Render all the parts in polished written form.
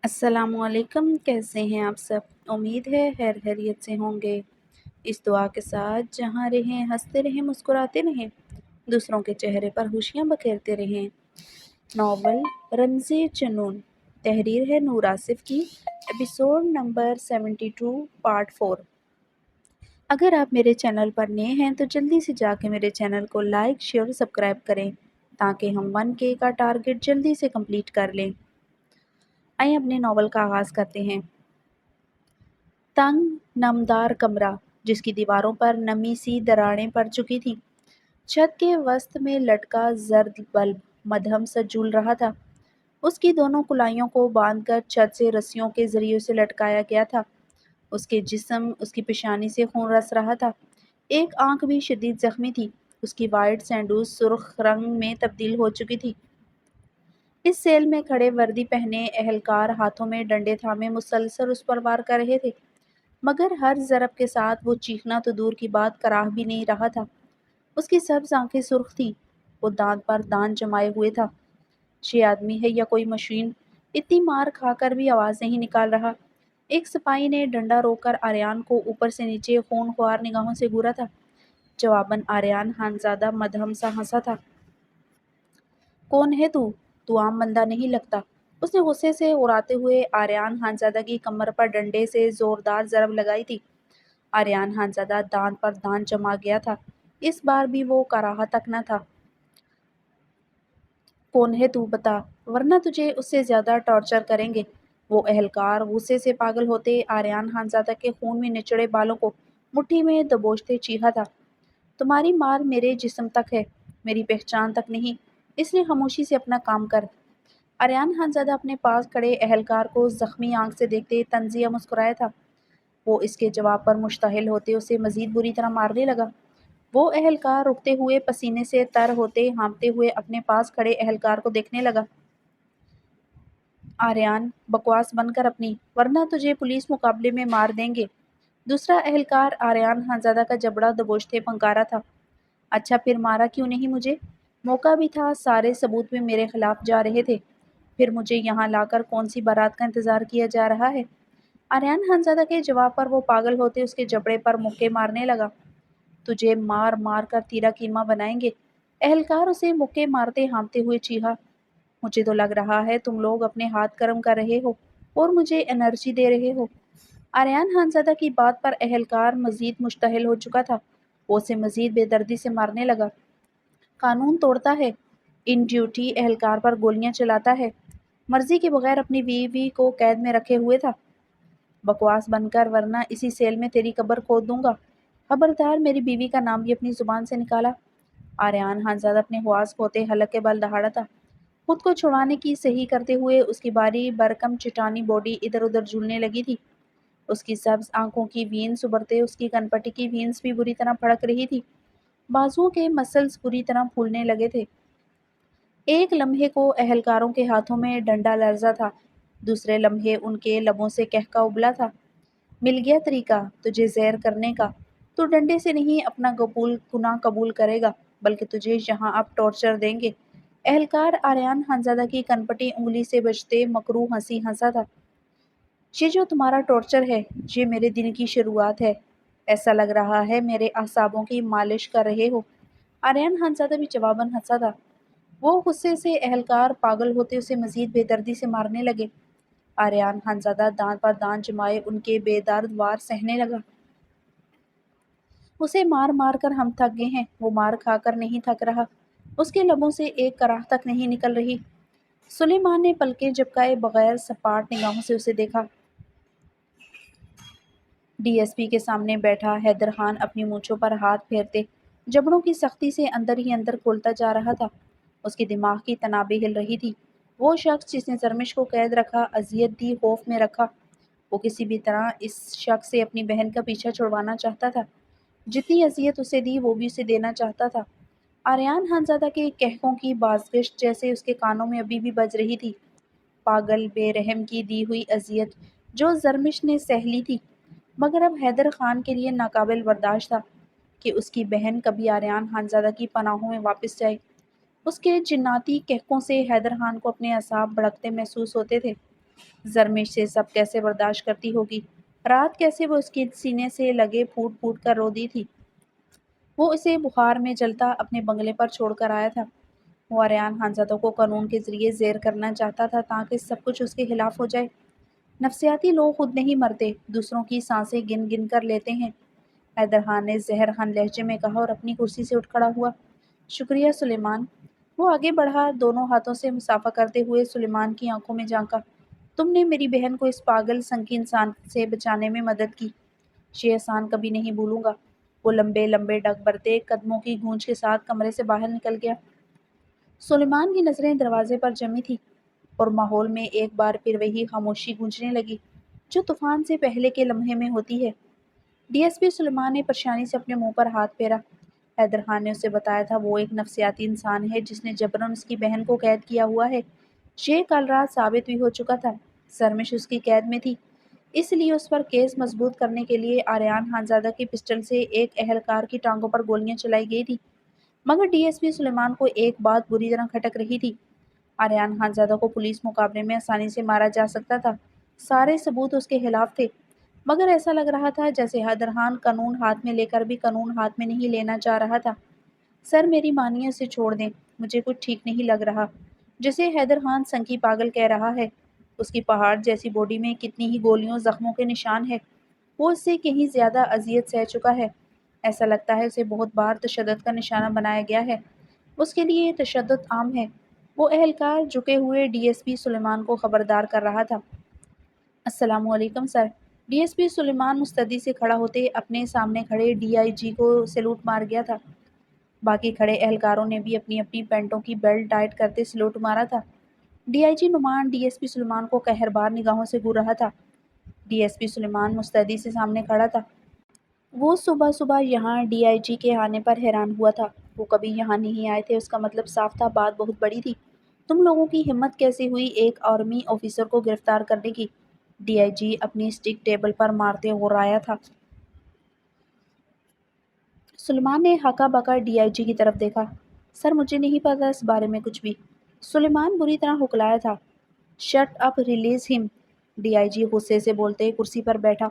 السلام علیکم، کیسے ہیں آپ سب؟ امید ہے خیر خیریت سے ہوں گے۔ اس دعا کے ساتھ جہاں رہیں ہنستے رہیں مسکراتے رہیں، دوسروں کے چہرے پر خوشیاں بکھیرتے رہیں۔ ناول رمز جنون، تحریر ہے نور آصف کی، ایپیسوڈ نمبر 72 پارٹ 4۔ اگر آپ میرے چینل پر نئے ہیں تو جلدی سے جا کے میرے چینل کو لائک شیئر اور سبسکرائب کریں تاکہ ہم 1K کا ٹارگٹ جلدی سے کمپلیٹ کر لیں۔ آئیں اپنے ناول کا آغاز کرتے ہیں۔ تنگ نمدار کمرہ جس کی دیواروں پر نمی سی دراڑیں پڑ چکی تھیں، چھت کے وسط میں لٹکا زرد بلب مدھم سا جھول رہا تھا۔ اس کی دونوں کلائیوں کو باندھ کر چھت سے رسیوں کے ذریعے سے لٹکایا گیا تھا۔ اس کے جسم، اس کی پیشانی سے خون رس رہا تھا۔ ایک آنکھ بھی شدید زخمی تھی، اس کی وائٹ سینڈوز سرخ رنگ میں تبدیل ہو چکی تھی۔ اس سیل میں کھڑے وردی پہنے اہلکار ہاتھوں میں ڈنڈے تھامے مسلسل اس پر وار کر رہے تھے، مگر ہر ضرب کے ساتھ وہ چیخنا تو دور کی بات کراہ بھی نہیں رہا تھا۔ اس کی سبز آنکھیں سرخ تھیں، وہ دانت پر دانت جمائے ہوئے تھا۔ یہ آدمی ہے یا کوئی مشین؟ اتنی مار کھا کر بھی آواز نہیں نکال رہا۔ ایک سپاہی نے ڈنڈا روک کر آریان کو اوپر سے نیچے خون خوار نگاہوں سے گھورا تھا۔ جواباً آریان خانزادہ مدھم سا ہنسا تھا۔ کون ہے تو؟ تو عام بندہ نہیں لگتا۔ اس نے غصے سے اڑاتے ہوئے آریان خانزادہ کی کمر پر ڈنڈے سے زوردار ضرب لگائی تھی۔ آریان خانزادہ دانت پر دانت جما گیا تھا۔ اس بار بھی وہ کر رہا تک نہ تھا۔ کون ہے تو بتا، ورنہ تجھے اس سے زیادہ ٹارچر کریں گے۔ وہ اہلکار غصے سے پاگل ہوتے آریان خانزادہ کے خون میں نچڑے بالوں کو مٹھی میں دبوچتے چیخا تھا۔ تمہاری مار میرے جسم تک ہے، میری پہچان تک نہیں، اس لیے خاموشی سے اپنا کام کر۔ آریان خانزادہ اپنے پاس کھڑے اہلکار کو زخمی آنکھ سے دیکھتے طنزیہ مسکرایا تھا۔ وہ اس کے جواب پر مشتعل ہوتے اسے مزید بری طرح مارنے لگا۔ وہ اہلکار رکتے ہوئے پسینے سے تر ہوتے ہانپتے ہوئے اپنے پاس کھڑے اہلکار کو دیکھنے لگا۔ آریان، بکواس بند کر اپنی، ورنہ تجھے پولیس مقابلے میں مار دیں گے۔ دوسرا اہلکار آریان خانزادہ کا جبڑا دبوچتے پھنکارا تھا۔ اچھا پھر مارا کیوں نہیں مجھے؟ موقع بھی تھا، سارے ثبوت بھی میرے خلاف جا رہے تھے، پھر مجھے یہاں لا کر کون سی بارات کا انتظار کیا جا رہا ہے؟ آریان خانزادہ کے جواب پر وہ پاگل ہوتے اس کے جبڑے پر مکے مارنے لگا۔ تجھے مار مار کر تیرا قیمہ بنائیں گے۔ اہلکار اسے مکے مارتے ہانپتے ہوئے چیخا۔ مجھے تو لگ رہا ہے تم لوگ اپنے ہاتھ گرم کر رہے ہو اور مجھے انرجی دے رہے ہو۔ آریان خانزادہ کی بات پر اہلکار مزید مشتعل ہو چکا تھا۔ وہ اسے مزید بے دردی سے مارنے لگا۔ قانون توڑتا ہے، ان ڈیوٹی اہلکار پر گولیاں چلاتا ہے، مرضی کے بغیر اپنی بیوی کو قید میں رکھے ہوئے تھا۔ بکواس بند کر ورنہ اسی سیل میں تیری قبر کھود دوں گا۔ خبردار میری بیوی کا نام بھی اپنی زبان سے نکالا۔ آریان خانزادہ اپنے حواس کھوتے حلق کے بل دہاڑا تھا۔ خود کو چھڑانے کی صحیح کرتے ہوئے اس کی باری برکم چٹانی باڈی ادھر ادھر جھولنے لگی تھی۔ اس کی سبز آنکھوں کی وینس ابھرتے اس کی کن پٹی کی وینس بھی بری طرح پھڑک رہی تھی۔ بازوؤں کے مسلز بری طرح پھولنے لگے تھے۔ ایک لمحے کو اہلکاروں کے ہاتھوں میں ڈنڈا لرزا تھا، دوسرے لمحے ان کے لبوں سے قہقہ ابلا تھا۔ مل گیا طریقہ تجھے زہر کرنے کا۔ تو ڈنڈے سے نہیں اپنا گناہ قبول کرے گا، بلکہ تجھے یہاں اب ٹارچر دیں گے۔ اہلکار آریان خانزادہ کی کنپٹی انگلی سے بجتے مکروہ ہنسی ہنسا تھا۔ یہ جو تمہارا ٹارچر ہے، یہ میرے دن کی شروعات ہے۔ ایسا لگ رہا ہے میرے اعصابوں کی مالش کر رہے ہو۔ آریان خانزادہ بھی جواباً ہنسا تھا۔ وہ غصے سے اہلکار پاگل ہوتے اسے مزید بے دردی سے مارنے لگے۔ آریان خانزادہ دانت پر دانت جمائے ان کے بے درد وار سہنے لگا۔ اسے مار مار کر ہم تھک گئے ہیں، وہ مار کھا کر نہیں تھک رہا۔ اس کے لبوں سے ایک کراہ تک نہیں نکل رہی۔ سلیمان نے پلکیں جھپکائے بغیر سپاٹ نگاہوں سے اسے دیکھا۔ ڈی ایس پی کے سامنے بیٹھا حیدر خان اپنی مونچھوں پر ہاتھ پھیرتے جبڑوں کی سختی سے اندر ہی اندر کھولتا جا رہا تھا۔ اس کی دماغ کی تنابیں ہل رہی تھی۔ وہ شخص جس نے زرمش کو قید رکھا، اذیت دی، خوف میں رکھا، وہ کسی بھی طرح اس شخص سے اپنی بہن کا پیچھا چھڑوانا چاہتا تھا۔ جتنی اذیت اسے دی وہ بھی اسے دینا چاہتا تھا۔ آریان خانزادہ کے قہقوں کی بازگشت جیسے اس کے کانوں میں ابھی بھی بج رہی تھی۔ پاگل بے رحم کی دی ہوئی اذیت جو زرمش نے سہ لی تھی، مگر اب حیدر خان کے لیے ناقابل برداشت تھا کہ اس کی بہن کبھی آریان خانزادہ کی پناہوں میں واپس جائے۔ اس کے جناتی قہقوں سے حیدر خان کو اپنے اعصاب بھڑکتے محسوس ہوتے تھے۔ زرمش سے سب کیسے برداشت کرتی ہوگی؟ رات کیسے وہ اس کے سینے سے لگے پھوٹ پھوٹ کر رو دی تھی؟ وہ اسے بخار میں جلتا اپنے بنگلے پر چھوڑ کر آیا تھا۔ وہ آریان خانزادہ کو قانون کے ذریعے زیر کرنا چاہتا تھا تاکہ سب کچھ اس کے خلاف ہو جائے۔ نفسیاتی لوگ خود نہیں مرتے، دوسروں کی سانسیں گن گن کر لیتے ہیں، حیدر خان نے زہر خان لہجے میں کہا اور اپنی کرسی سے اٹھ کھڑا ہوا۔ شکریہ سلیمان۔ وہ آگے بڑھا، دونوں ہاتھوں سے مسافہ کرتے ہوئے سلیمان کی آنکھوں میں جھانکا۔ تم نے میری بہن کو اس پاگل سنکی انسان سے بچانے میں مدد کی، یہ احسان کبھی نہیں بھولوں گا۔ وہ لمبے لمبے ڈگ برتے قدموں کی گونج کے ساتھ کمرے سے باہر نکل گیا۔ سلیمان کی نظریں دروازے پر جمی تھی اور ماحول میں ایک بار پھر وہی خاموشی گونجنے لگی جو طوفان سے پہلے کے لمحے میں ہوتی ہے۔ ڈی ایس پی سلیمان نے پریشانی سے اپنے منہ پر ہاتھ پھیرا۔ حیدر خان نے اسے بتایا تھا وہ ایک نفسیاتی انسان ہے جس نے جبراً اس کی بہن کو قید کیا ہوا ہے۔ یہ کل رات ثابت بھی ہو چکا تھا۔ زرمش اس کی قید میں تھی، اس لیے اس پر کیس مضبوط کرنے کے لیے آریان خانزادہ کی پسٹل سے ایک اہلکار کی ٹانگوں پر گولیاں چلائی گئی تھی۔ مگر ڈی ایس پی سلیمان کو ایک بات بری طرح کھٹک رہی تھی۔ آریان خانزادہ کو پولیس مقابلے میں آسانی سے مارا جا سکتا تھا، سارے ثبوت اس کے خلاف تھے، مگر ایسا لگ رہا تھا جیسے حیدر خان قانون ہاتھ میں لے کر بھی قانون ہاتھ میں نہیں لینا چاہ رہا تھا۔ سر میری مانیے، اسے چھوڑ دیں، مجھے کچھ ٹھیک نہیں لگ رہا۔ جسے حیدر خان سنکی پاگل کہہ رہا ہے، اس کی پہاڑ جیسی باڈی میں کتنی ہی گولیوں زخموں کے نشان ہے، وہ اس سے کہیں زیادہ اذیت سہ چکا ہے۔ ایسا لگتا ہے اسے بہت بار تشدد کا نشانہ بنایا گیا ہے، اس کے لیے یہ تشدد عام ہے۔ وہ اہلکار جھکے ہوئے ڈی ایس پی سلیمان کو خبردار کر رہا تھا۔ السلام علیکم سر۔ ڈی ایس پی سلیمان مستعدی سے کھڑا ہوتے اپنے سامنے کھڑے ڈی آئی جی کو سیلوٹ مار گیا تھا۔ باقی کھڑے اہلکاروں نے بھی اپنی اپنی پینٹوں کی بیلٹ ٹائٹ کرتے سیلوٹ مارا تھا۔ D I G Noman D S P Sulaiman کو قہربار نگاہوں سے گھور رہا تھا۔ ڈی ایس پی سلیمان مستعدی سے سامنے کھڑا تھا۔ وہ صبح صبح یہاں ڈی آئی جی کے آنے پر حیران ہوا تھا۔ وہ کبھی یہاں نہیں آئے تھے، اس کا مطلب صاف تھا بات بہت بڑی تھی۔ تم لوگوں کی ہمت کیسے ہوئی ایک آرمی آفیسر کو گرفتار کرنے کی؟ ڈی آئی جی اپنی اسٹک ٹیبل پر مارتے غرایا تھا۔ سلیمان نے ہکا بکا ڈی آئی جی کی طرف دیکھا۔ سر مجھے نہیں پتا اس بارے میں کچھ بھی۔ سلیمان بری طرح ہکلایا تھا۔ شٹ اپ، ریلیز ہم۔ ڈی آئی جی غصے سے بولتے کرسی پر بیٹھا۔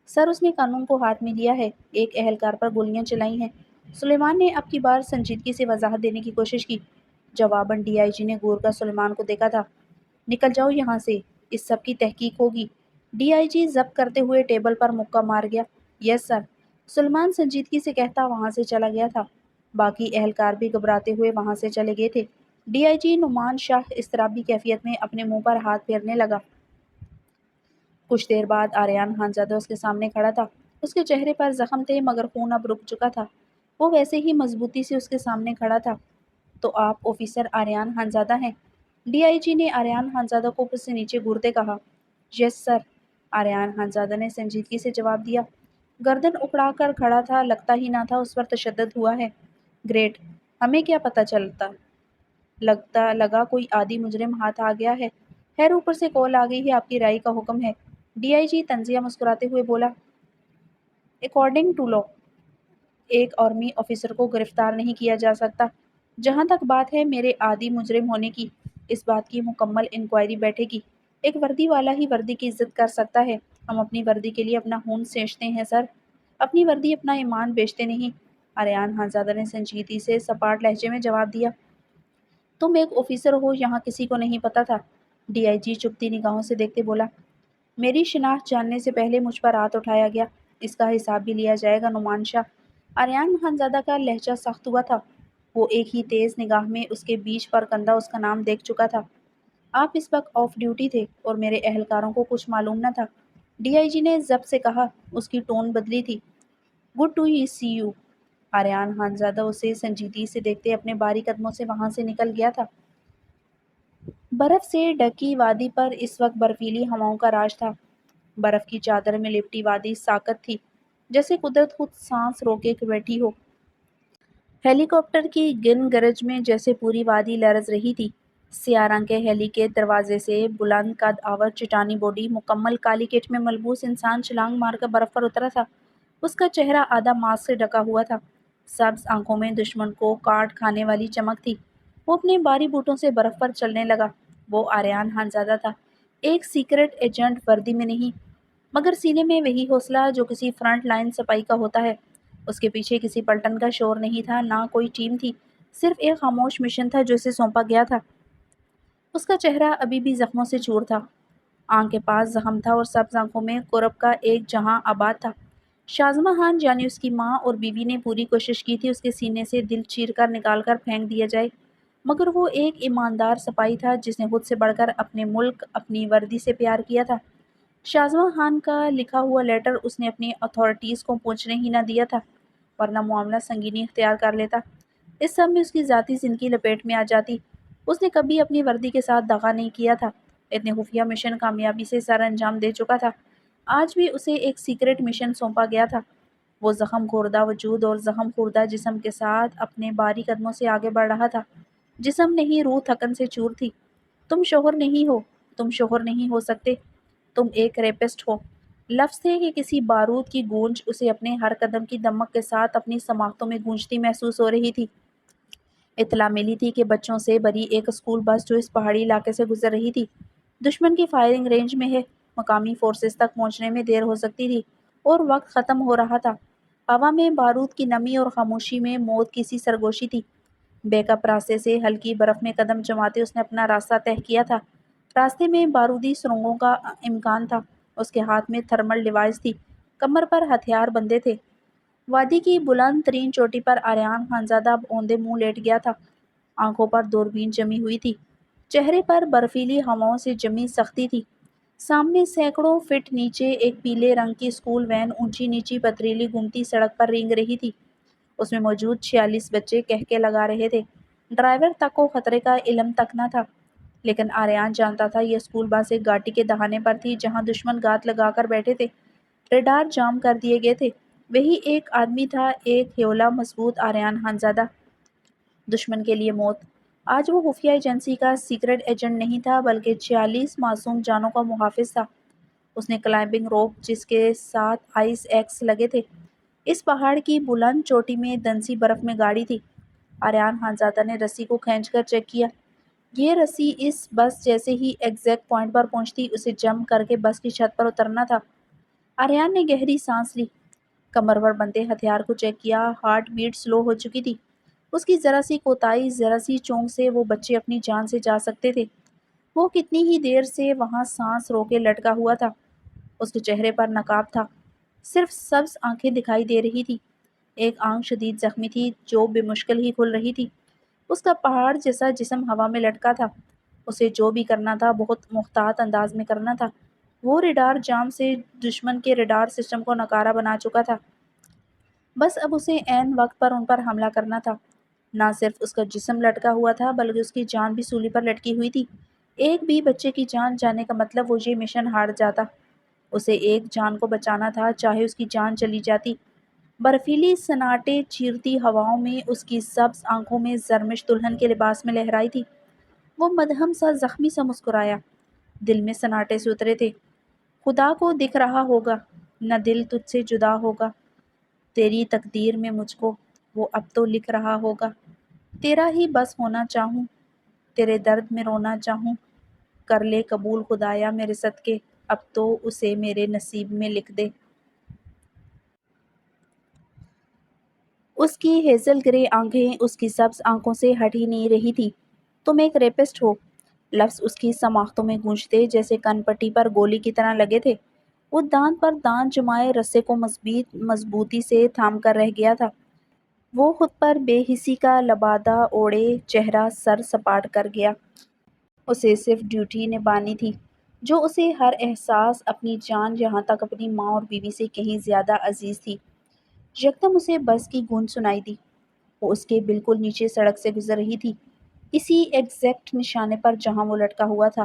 سر اس نے قانون کو ہاتھ میں لیا ہے، ایک اہلکار پر گولیاں چلائی ہیں۔ سلیمان نے اب کی بار سنجیدگی سے وضاحت دینے کی کوشش کی۔ جواباً ڈی آئی جی نے گور کر سلیمان کو دیکھا تھا۔ نکل جاؤ یہاں سے، اس سب کی تحقیق ہوگی۔ ڈی آئی جی ضبط کرتے ہوئے ٹیبل پر مکہ مار گیا۔ یس سر، سلیمان سنجیدگی سے کہتا وہاں سے چلا گیا تھا۔ باقی اہلکار بھی گھبراتے ہوئے وہاں سے چلے گئے تھے۔ ڈی آئی جی نعمان شاہ اضطرابی کیفیت میں اپنے منہ پر ہاتھ پھیرنے لگا۔ کچھ دیر بعد آریان خانزادہ اس کے سامنے کھڑا تھا۔ اس کے چہرے پر زخم تھے مگر خون اب رک چکا تھا۔ وہ ویسے ہی مضبوطی سے اس کے سامنے کھڑا تھا۔ تو آپ آفیسر آریان خانزادہ ہیں؟ ڈی آئی جی نے آریان خانزادہ کو اوپر سے نیچے گھورتے کہا۔ یس سر، آریان خانزادہ نے سنجیدگی سے جواب دیا۔ گردن اکڑا کر کھڑا تھا، لگتا ہی نہ تھا اس پر تشدد ہوا ہے۔ گریٹ، ہمیں کیا پتہ چلتا؟ لگا کوئی عادی مجرم ہاتھ آ گیا ہے۔ خیر اوپر سے کال آ گئی ہے، آپ کی رائے کا حکم ہے۔ ڈی آئی جی طنزیہ مسکراتے ہوئے بولا۔ اکارڈنگ ٹو لا، ایک آرمی آفیسر کو گرفتار نہیں کیا جا سکتا۔ جہاں تک بات ہے میرے عادی مجرم ہونے کی، اس بات کی مکمل انکوائری بیٹھے گی۔ ایک وردی والا ہی وردی کی عزت کر سکتا ہے۔ ہم اپنی وردی کے لیے اپنا خون سینچتے ہیں سر، اپنی وردی اپنا ایمان بیچتے نہیں۔ آریان خانزادہ نے سنجیدگی سے سپاٹ لہجے میں جواب دیا۔ تم ایک آفیسر ہو، یہاں کسی کو نہیں پتا تھا؟ ڈی آئی جی چپتی نگاہوں سے دیکھتے بولا۔ میری شناخت جاننے سے پہلے مجھ پر ہاتھ اٹھایا گیا، اس کا حساب بھی لیا جائے گا نعمان شاہ۔ آریان خانزادہ کا لہجہ سخت ہوا تھا۔ وہ ایک ہی تیز نگاہ میں اس کے بیچ پر کندہ اس کا نام دیکھ چکا تھا۔ آپ اس وقت آف ڈیوٹی تھے اور میرے اہلکاروں کو کچھ معلوم نہ تھا، ڈی آئی جی نے ضبط سے کہا۔ اس کی ٹون بدلی تھی۔ Good to see you. Aryan Khanzada اسے سنجیدگی سے دیکھتے اپنے بھاری قدموں سے وہاں سے نکل گیا تھا۔ برف سے ڈھکی وادی پر اس وقت برفیلی ہواؤں کا راج تھا۔ برف کی چادر میں لپٹی وادی ساکت تھی، جیسے قدرت خود سانس روکے بیٹھی ہو۔ ہیلی کاپٹر کی گن گرج میں جیسے پوری وادی لرز رہی تھی۔ سیاہ رنگ کے ہیلی کے دروازے سے بلند قد آور چٹانی باڈی مکمل کالی کٹ میں ملبوس انسان چھلانگ مار کر برف پر اترا تھا۔ اس کا چہرہ آدھا ماسک سے ڈھکا ہوا تھا، سبز آنکھوں میں دشمن کو کاٹ کھانے والی چمک تھی۔ وہ اپنے بھاری بوٹوں سے برف پر چلنے لگا۔ وہ آریان خانزادہ تھا، ایک سیکرٹ ایجنٹ وردی میں نہیں، مگر سینے میں وہی حوصلہ جو کسی فرنٹ لائن سپاہی کا ہوتا ہے۔ اس کے پیچھے کسی پلٹن کا شور نہیں تھا، نہ کوئی ٹیم تھی، صرف ایک خاموش مشن تھا جو اسے سونپا گیا تھا۔ اس کا چہرہ ابھی بھی زخموں سے چور تھا، آنکھ کے پاس زخم تھا اور سبز آنکھوں میں کرب کا ایک جہاں آباد تھا۔ شازمہ خان یعنی اس کی ماں اور بیوی نے پوری کوشش کی تھی اس کے سینے سے دل چیر کر نکال کر پھینک دیا جائے، مگر وہ ایک ایماندار سپاہی تھا جس نے خود سے بڑھ کر اپنے ملک، اپنی وردی سے پیار کیا تھا۔ شازمہ خان کا لکھا ہوا لیٹر اس نے اپنی اتھارٹیز کو پہنچنے ہی نہ دیا تھا، ورنہ معاملہ سنگینی اختیار کر لیتا، اس سب میں اس کی ذاتی زندگی لپیٹ میں آ جاتی۔ اس نے کبھی اپنی وردی کے ساتھ دغا نہیں کیا تھا، اتنے خفیہ مشن کامیابی سے سر انجام دے چکا تھا۔ آج بھی اسے ایک سیکرٹ مشن سونپا گیا تھا۔ وہ زخم خوردہ وجود اور زخم خوردہ جسم کے ساتھ اپنے باری قدموں سے آگے بڑھ رہا تھا۔ جسم نہیں، روح تھکن سے چور تھی۔ تم شوہر نہیں ہو، تم شوہر نہیں ہو سکتے، تم ایک ریپسٹ ہو۔ لفظ تھے کہ کسی بارود کی گونج اسے اپنے ہر قدم کی دمک کے ساتھ اپنی سماعتوں میں گونجتی محسوس ہو رہی تھی۔ اطلاع ملی تھی کہ بچوں سے بھری ایک اسکول بس جو اس پہاڑی علاقے سے گزر رہی تھی دشمن کی فائرنگ رینج میں ہے۔ مقامی فورسز تک پہنچنے میں دیر ہو سکتی تھی اور وقت ختم ہو رہا تھا۔ ہوا میں بارود کی نمی اور خاموشی میں موت کی سی سرگوشی تھی۔ بیک اپ راستے سے ہلکی برف میں قدم جماتے اس نے اپنا راستہ طے کیا تھا۔ راستے میں بارودی سرنگوں کا امکان تھا۔ اس کے ہاتھ میں تھرمل ڈیوائس تھی، کمر پر ہتھیار بندے تھے۔ وادی کی بلند ترین چوٹی پر آریان خانزادہ اب اوندے منہ لیٹ گیا تھا، آنکھوں پر دوربین جمی ہوئی تھی، چہرے پر برفیلی ہواؤں سے جمی سختی تھی۔ سامنے سینکڑوں فٹ نیچے ایک پیلے رنگ کی اسکول وین اونچی نیچی پتریلی گھومتی سڑک پر رینگ رہی تھی۔ اس میں موجود 46 بچے کہکے لگا رہے تھے۔ ڈرائیور تک کو خطرے کا علم تک نہ تھا، لیکن آریان جانتا تھا یہ اسکول بس ایک گھاٹی کے دہانے پر تھی جہاں دشمن گھات لگا کر بیٹھے تھے، ریڈار جام کر دیے گئے تھے۔ وہی ایک آدمی تھا، ایک ہیولا مضبوط آریان خانزادہ، دشمن کے لیے موت۔ آج وہ خفیہ ایجنسی کا سیکرٹ ایجنٹ نہیں تھا بلکہ 46 معصوم جانوں کا محافظ تھا۔ اس نے کلائمبنگ روپ جس کے ساتھ آئس ایکس لگے تھے اس پہاڑ کی بلند چوٹی میں دنسی برف میں گاڑی تھی۔ آریان خانزادہ نے رسی کو کھینچ کر چیک کیا۔ یہ رسی اس بس جیسے ہی ایگزیکٹ پوائنٹ پر پہنچتی اسے جمپ کر کے بس کی چھت پر اترنا تھا۔ آریان نے گہری سانس لی، کمر پر بندے ہتھیار کو چیک کیا۔ ہارٹ بیٹ سلو ہو چکی تھی۔ اس کی ذرا سی کوتاہی، ذرا سی چونک سے وہ بچے اپنی جان سے جا سکتے تھے۔ وہ کتنی ہی دیر سے وہاں سانس روکے لٹکا ہوا تھا۔ اس کے چہرے پر نقاب تھا، صرف سبز آنکھیں دکھائی دے رہی تھی۔ ایک آنکھ شدید زخمی تھی جو بے مشکل ہی کھل رہی تھی۔ اس کا پہاڑ جیسا جسم ہوا میں لٹکا تھا۔ اسے جو بھی کرنا تھا بہت محتاط انداز میں کرنا تھا۔ وہ ریڈار جام سے دشمن کے ریڈار سسٹم کو ناکارہ بنا چکا تھا۔ بس اب اسے عین وقت پر ان پر حملہ کرنا تھا۔ نہ صرف اس کا جسم لٹکا ہوا تھا بلکہ اس کی جان بھی سولی پر لٹکی ہوئی تھی۔ ایک بھی بچے کی جان جانے کا مطلب وہ یہ مشن ہار جاتا۔ اسے ایک جان کو بچانا تھا چاہے اس کی جان چلی جاتی۔ برفیلی سناٹے چیرتی ہواؤں میں اس کی سبز آنکھوں میں زرمش دلہن کے لباس میں لہرائی تھی۔ وہ مدھم سا زخمی سا مسکرایا، دل میں سناٹے سے اترے تھے۔ خدا کو دکھ رہا ہوگا، نہ دل تجھ سے جدا ہوگا، تیری تقدیر میں مجھ کو وہ اب تو لکھ رہا ہوگا۔ تیرا ہی بس ہونا چاہوں، تیرے درد میں رونا چاہوں، کر لے قبول خدایا میرے صدقے، اب تو اسے میرے نصیب میں لکھ دے۔ اس کی ہیزل گرے آنکھیں اس کی سبز آنکھوں سے ہٹ ہی نہیں رہی تھی۔ تم ایک ریپسٹ ہو، لفظ اس کی سماعتوں میں گونجتے جیسے کن پٹی پر گولی کی طرح لگے تھے۔ وہ دانت پر دانت جمائے رسے کو مضبوطی سے تھام کر رہ گیا تھا۔ وہ خود پر بے حسی کا لبادہ اوڑھے چہرہ سر سپاٹ کر گیا۔ اسے صرف ڈیوٹی نبھانی تھی جو اسے ہر احساس، اپنی جان، یہاں تک اپنی ماں اور بیوی سے کہیں زیادہ عزیز تھی۔ یکدم اسے بس کی گونج سنائی دی۔ وہ اس کے بالکل نیچے سڑک سے گزر رہی تھی، اسی ایگزیکٹ نشانے پر جہاں وہ لٹکا ہوا تھا۔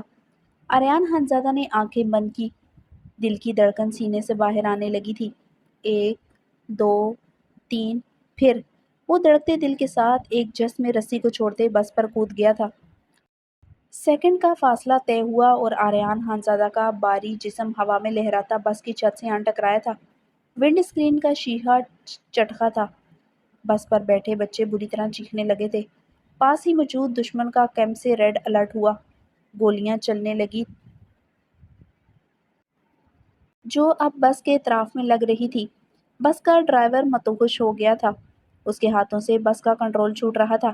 آریان خانزادہ نے آنکھیں بند کی، دل کی دھڑکن سینے سے باہر آنے لگی تھی۔ 1 2 3 پھر وہ دھڑکتے دل کے ساتھ ایک جھس میں رسی کو چھوڑتے بس پر کود گیا تھا۔ سیکنڈ کا فاصلہ طے ہوا اور آریان خانزادہ کا باری جسم ہوا میں لہراتا بس کی چھت سے آن ٹکرایا تھا۔ ونڈ اسکرین کا شیشہ چٹخا تھا۔ بس پر بیٹھے بچے بری طرح چیخنے لگے تھے۔ پاس ہی موجود دشمن کا کیمپ سے ریڈ الرٹ ہوا۔ گولیاں چلنے لگی جو اب بس کے اطراف میں لگ رہی تھی۔ بس کا ڈرائیور متوش ہو گیا تھا، اس کے ہاتھوں سے بس کا کنٹرول چھوٹ رہا تھا۔